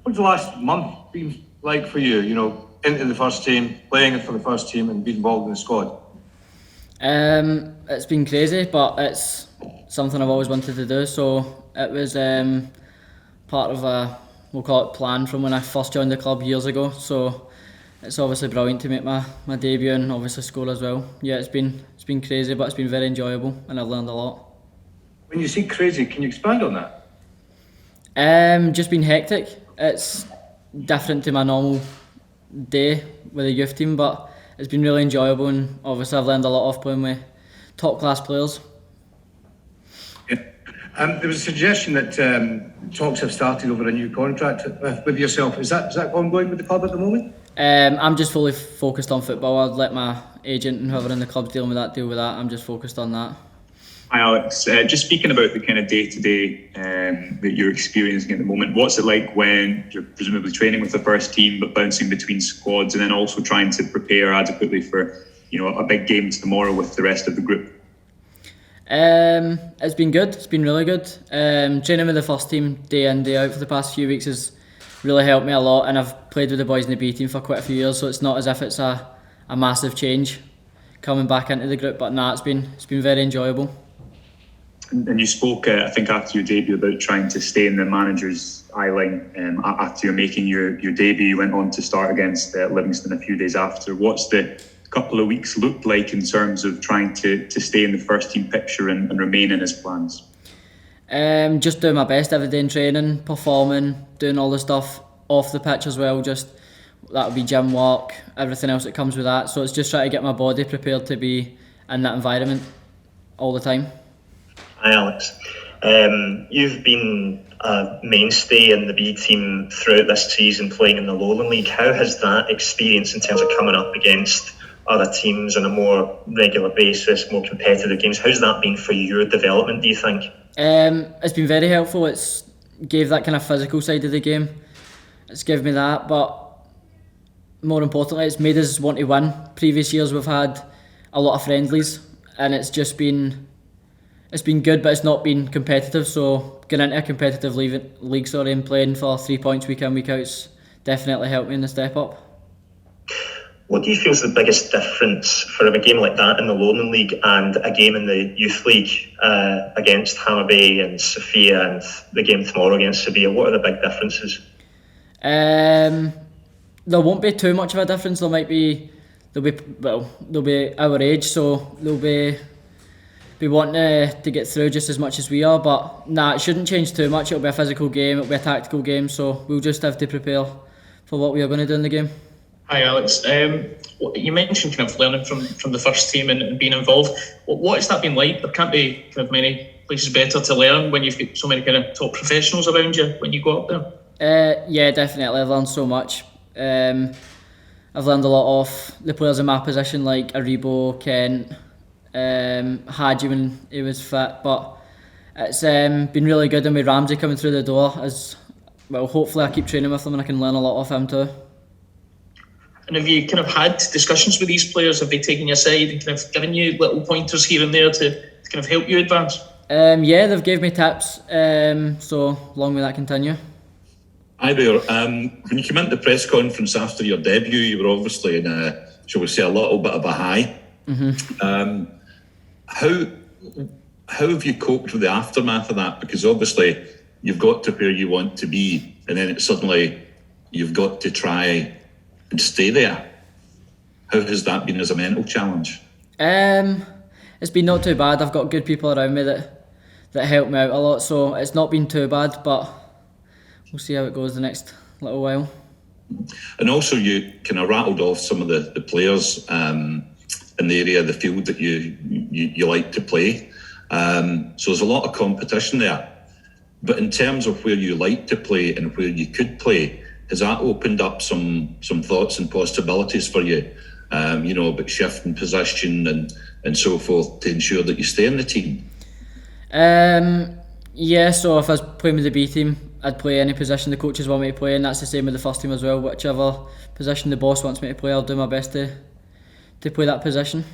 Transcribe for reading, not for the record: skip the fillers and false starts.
What's the last month been like for you? You know, into the first team, playing for the first team, and being involved in the squad. It's been crazy, but it's something I've always wanted to do. So it was part of a, we'll call it, plan from when I first joined the club years ago. So it's obviously brilliant to make my debut and obviously score as well. Yeah, it's been crazy, but it's been very enjoyable and I've learned a lot. When you say crazy, can you expand on that? Just been hectic. It's different to my normal day with the youth team, but it's been really enjoyable and obviously I've learned a lot of playing with top class players. Yeah. There was a suggestion that talks have started over a new contract with yourself. Is that ongoing with the club at the moment? I'm just fully focused on football. I'd let my agent and whoever in the club's dealing with that deal with that. I'm just focused on that. Hi Alex, just speaking about the kind of day-to-day that you're experiencing at the moment, what's it like when you're presumably training with the first team but bouncing between squads and then also trying to prepare adequately for, you know, a big game tomorrow with the rest of the group? It's been good, it's been really good. Training with the first team day in, day out for the past few weeks has really helped me a lot, and I've played with the boys in the B team for quite a few years, so it's not as if it's a massive change coming back into the group, but it's been very enjoyable. And you spoke, I think, after your debut about trying to stay in the manager's eye line. After you're making your debut, you went on to start against Livingston a few days after. What's the couple of weeks looked like in terms of trying to stay in the first team picture and remain in his plans? Just doing my best every day in training, performing, doing all the stuff off the pitch as well. Just that would be gym work, everything else that comes with that. So it's just trying to get my body prepared to be in that environment all the time. Hi Alex, you've been a mainstay in the B team throughout this season playing in the Lowland League. How has that experience in terms of coming up against other teams on a more regular basis, more competitive games, how's that been for your development, do you think? It's been very helpful. It's gave that kind of physical side of the game. It's given me that, but more importantly, it's made us want to win. Previous years we've had a lot of friendlies and it's been good, but it's not been competitive. So getting into a competitive league and playing for 3 points week in, week out's definitely helped me in the step up. What do you feel is the biggest difference for a game like that in the Lowland League and a game in the Youth League against Hammarby and Sofia and the game tomorrow against Sevilla? What are the big differences? There won't be too much of a difference. They'll be our age, so they'll be wanting to get through just as much as we are. But it shouldn't change too much. It'll be a physical game, it'll be a tactical game, so we'll just have to prepare for what we are going to do in the game. Hi Alex, you mentioned kind of learning from the first team and being involved. What has that been like? There can't be kind of many places better to learn when you've got so many kind of top professionals around you when you go up there. Yeah, definitely. I've learned so much. I've learned a lot off the players in my position like Aribo, Kent, Hadji when he was fit, but it's been really good, and with Ramsey coming through the door as well, hopefully I keep training with him and I can learn a lot off him too. And have you kind of had discussions with these players? Have they taken you aside and kind of given you little pointers here and there to kind of help you advance? Yeah, they've gave me tips, so long may that continue. Hi there. When you came into the press conference after your debut, you were obviously in shall we say, a little bit of a high. Mm-hmm. How have you coped with the aftermath of that? Because obviously you've got to where you want to be, and then suddenly you've got to try and stay there. How has that been as a mental challenge? It's been not too bad. I've got good people around me that help me out a lot, so it's not been too bad, but we'll see how it goes the next little while. And also you kind of rattled off some of the players in the area of the field that you like to play. So there's a lot of competition there. But in terms of where you like to play and where you could play, has that opened up some thoughts and possibilities for you, about shifting position and so forth to ensure that you stay in the team? Yeah, so if I was playing with the B team, I'd play any position the coaches want me to play, and that's the same with the first team as well. Whichever position the boss wants me to play, I'll do my best to play that position.